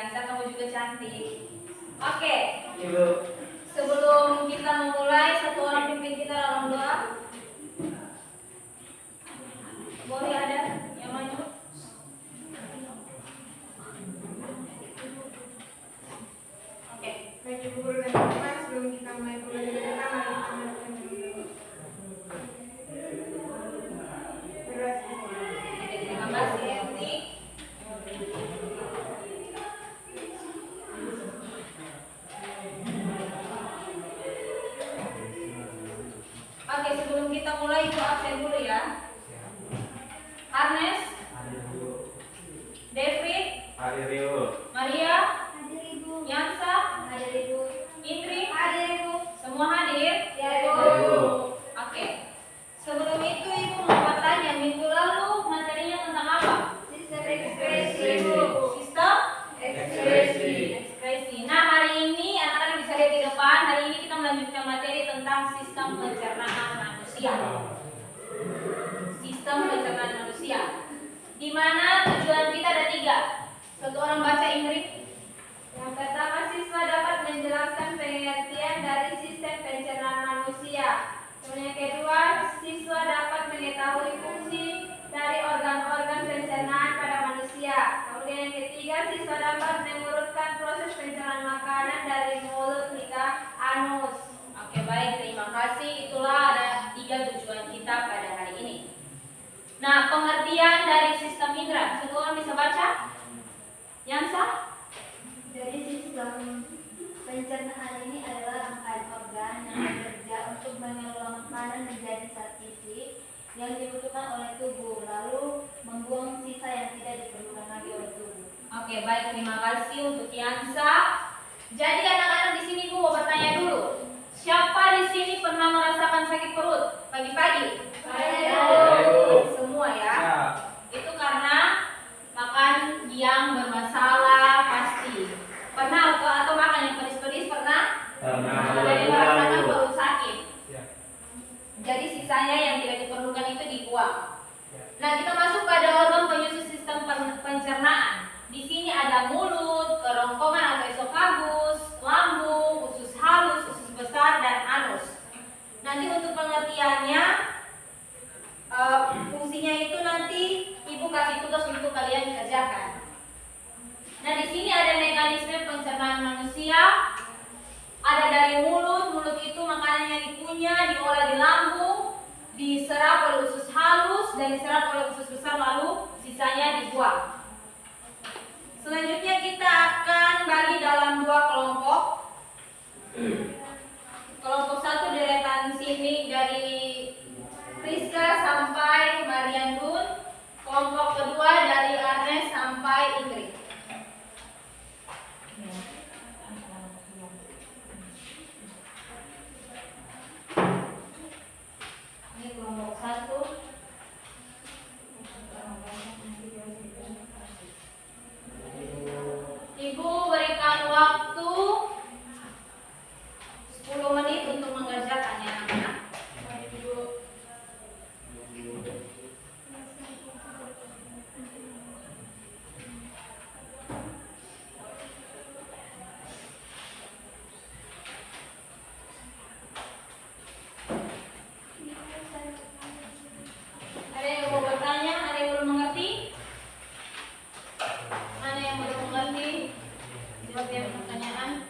Tiansa, kamu juga cantik. Oke. Ibu. Sebelum kita memulai, satu orang pimpin kita dalam doa. Boleh ada yang maju? Oke. Baik Ibu Guru dan teman-teman, sebelum kita mulai pembelajaran kita, mari kita melakukan dulu. Berdoa. Oke, terima kasih Enti. Oke, sebelum kita mulai itu absen dulu ya. Arnes, David, Hadir Ibu. Maria, Hadir Ibu. Yansa, Hadir Ibu. Indri, Hadir Ibu. semua hadir? Ya, Ibu. Oke. Sebelum itu Ibu mau bertanya, minggu lalu materinya tentang apa? Sistem ekspresi Ibu. Sistem Ekspresi. ekspresi. Nah, hari ini anak-anak bisa lihat di depan. Hari ini kita melanjutkan materi tentang sistem pencernaan manusia. Sistem pencernaan manusia. Di mana tujuan kita ada 3. Satu orang baca Ingrid. Yang pertama, siswa dapat menjelaskan pengertian dari sistem pencernaan manusia. Kemudian yang kedua, siswa dapat mengetahui fungsi dari organ-organ pencernaan pada manusia. Kemudian yang ketiga, siswa dapat mengurutkan proses pencernaan makanan dari mulut hingga anus. Oke, baik, terima kasih. Itulah ada 3 tujuan kita pada hari ini. Nah, pengertian dari sistem indera. Semua orang bisa baca? Yansa? Jadi sistem pencernaan ini adalah rangkaian organ yang bekerja untuk mengelola makanan menjadi zat gizi yang dibutuhkan oleh tubuh, lalu membuang sisa yang tidak diperlukan lagi oleh tubuh. Oke, baik, terima kasih untuk Yansa. Jadi anak-anak di sini Bu mau bertanya dulu. Siapa di sini pernah merasakan sakit perut pagi-pagi? Semua ya. Itu karena makan yang bermasalah pasti. Pernah atau makan yang pedis-pedis pernah? Pernah. Jadi merasakan perut sakit. Ya. Jadi sisanya yang tidak diperlukan itu dibuang. Nah, kita masuk pada organ penyusun sistem pencernaan. Di sini ada mulut, kerongkongan atau esofagus, lambung, usus halus, usus besar, dan anus. Nanti untuk pengertiannya, fungsinya itu nanti Ibu kasih tugas untuk kalian kerjakan. Nah, di sini ada mekanisme pencernaan manusia. Ada dari mulut itu makanannya dikunyah, diolah di lambung, diserap oleh usus halus dan diserap oleh usus besar, lalu sisanya dibuang. Selanjutnya kita akan bagi dalam 2 kelompok. Kelompok 1 deretan sini dari Rizka sampai Mariandun. Kelompok kedua dari Arnes sampai Ingrid. Ini kelompok 1. Ibu berikan waktu 10 menit untuk mengerjakannya anak-anak. Ada yang mau bertanya? Ada yang belum mengerti? Mana yang belum mengerti? Jawab yang pertanyaan.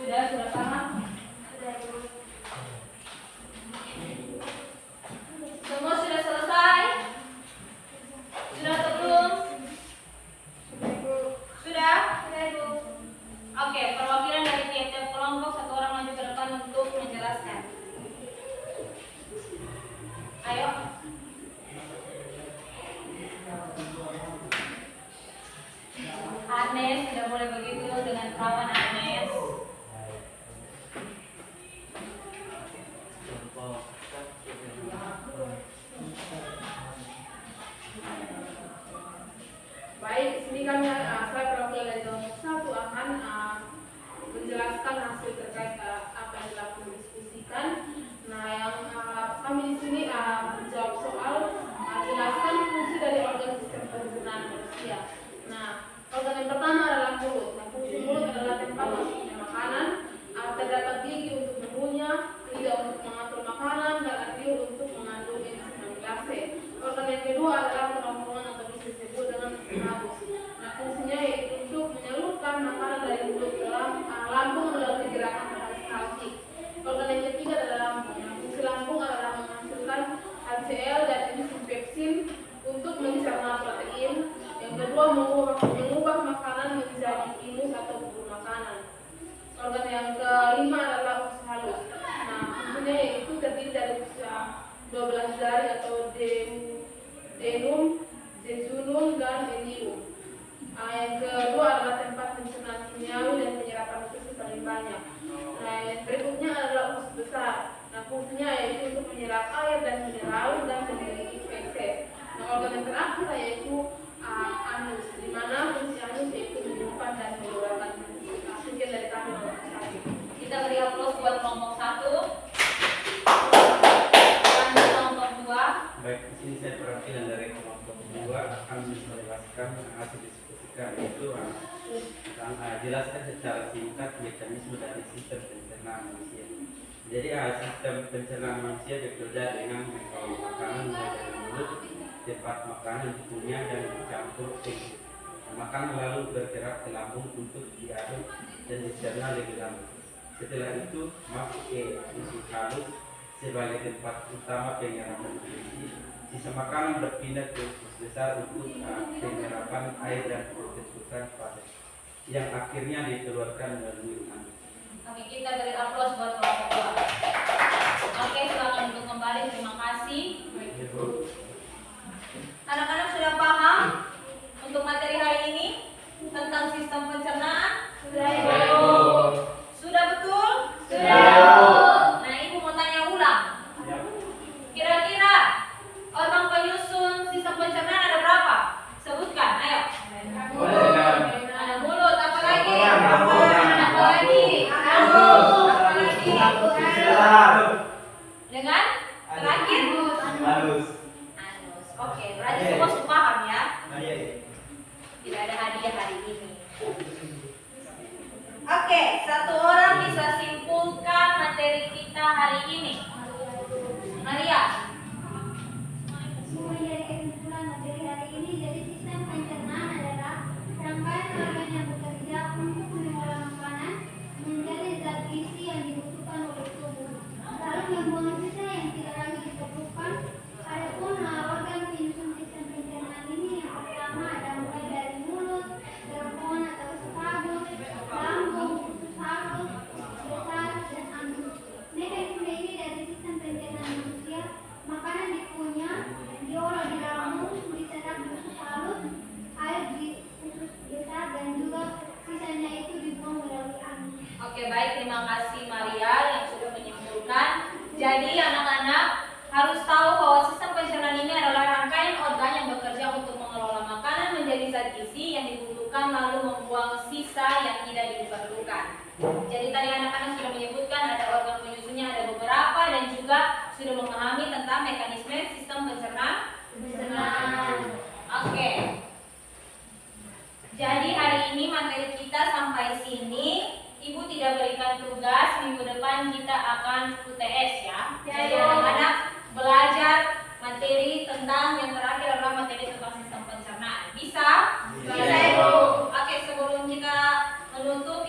Sudah paham? Semua sudah selesai? Sudah atau belum? Sudah? Ibu. Oke, perwakilan dari tiap-tiap kelompok, satu orang maju ke depan untuk menjelaskan. Ayo. Agnes, tidak boleh begitu dengan perawan Agnes. banyak. Nah, yang berikutnya adalah usus besar. Nah, fungsinya yaitu untuk menyerap air dan mineral dan memiliki feses. Nah, organ yang terakhir yaitu anus, di mana fungsi anus yaitu menyimpan dan mengeluarkan manis. Nah, sekian dari kami nomor 1. Kita beri aplaus buat kelompok 1. Lanjut kelompok 2. Baik, di sini saya perwakilan dari kelompok 2 akan menjelaskan hasil diskusikan itu jelaskan secara singkat mekanisme dari sistem pencernaan manusia. Jadi sistem pencernaan manusia bekerja dengan mengolah makanan mulai dari mulut, tempat makanan dikunyah dan dicampur ke makanan lalu bergerak ke lambung untuk diaduk dan dicerna lebih lanjut. Setelah itu masuk ke usus halus sebagai tempat utama penyerapan nutrisi. Sisa makanan berpindah ke usus besar untuk penyerapan air dan pembentukan padat yang akhirnya dikeluarkan melalui anus. Oke, kita beri aplaus buat kelompok 2. Oke, silakan untuk kembali. Terima kasih. Anak-anak sudah paham untuk materi hari ini tentang sistem pencernaan? Sudah, Ibu. Sudah betul? Sudah. Nah, Ibu mau tanya ulang. Kira-kira organ penyusun sistem pencernaan ada berapa? Sebutkan, ayo. Ada mulut, apa lagi? Apa lagi? Dengan terakhir? Anus. Oke, berarti semua sudah paham ya? Tidak ada hadiah hari ini. Oke, satu orang bisa simpulkan materi kita hari ini. Maria. Mulai dari kesimpulan materi hari ini, jadi sistem pencernaan adalah rangkaian organ yang bekerja untuk mengolah makanan menjadi zat gizi yang dibutuhkan oleh tubuh, lalu membuang sisa yang tidak lagi diperlukan. Adapun organ penyusun sistem pencernaan ini yang pertama ada mulai dari mulut, gerbong atau esophagus, lambung, usus halus, besar, dan anus. Mekanisme ini dari sistem pencernaan manusia, makanan dikunyah, diolah di lambung, diserap di usus halus, air di usus besar, dan juga sisanya itu dibuang melalui anus. Oke, baik, terima kasih Maria yang sudah menyimpulkan. Jadi anak-anak harus tahu bahwa sistem pencernaan ini adalah rangkaian organ yang bekerja untuk mengelola makanan menjadi zat gizi yang dibutuhkan lalu membuang sisa yang tidak diperlukan. Jadi tadi anak-anak sudah menyebutkan ada organ penyusunnya ada beberapa dan juga sudah memahami tentang mekanisme sistem pencernaan. Oke. Jadi hari ini materi kita sampai sini. Ibu tidak berikan tugas, minggu depan kita akan UTS ya. Jadi anak-anak belajar materi tentang yang terakhir adalah materi tentang sistem pencernaan. Bisa? Bisa Ibu. Oke, sebelum kita menutup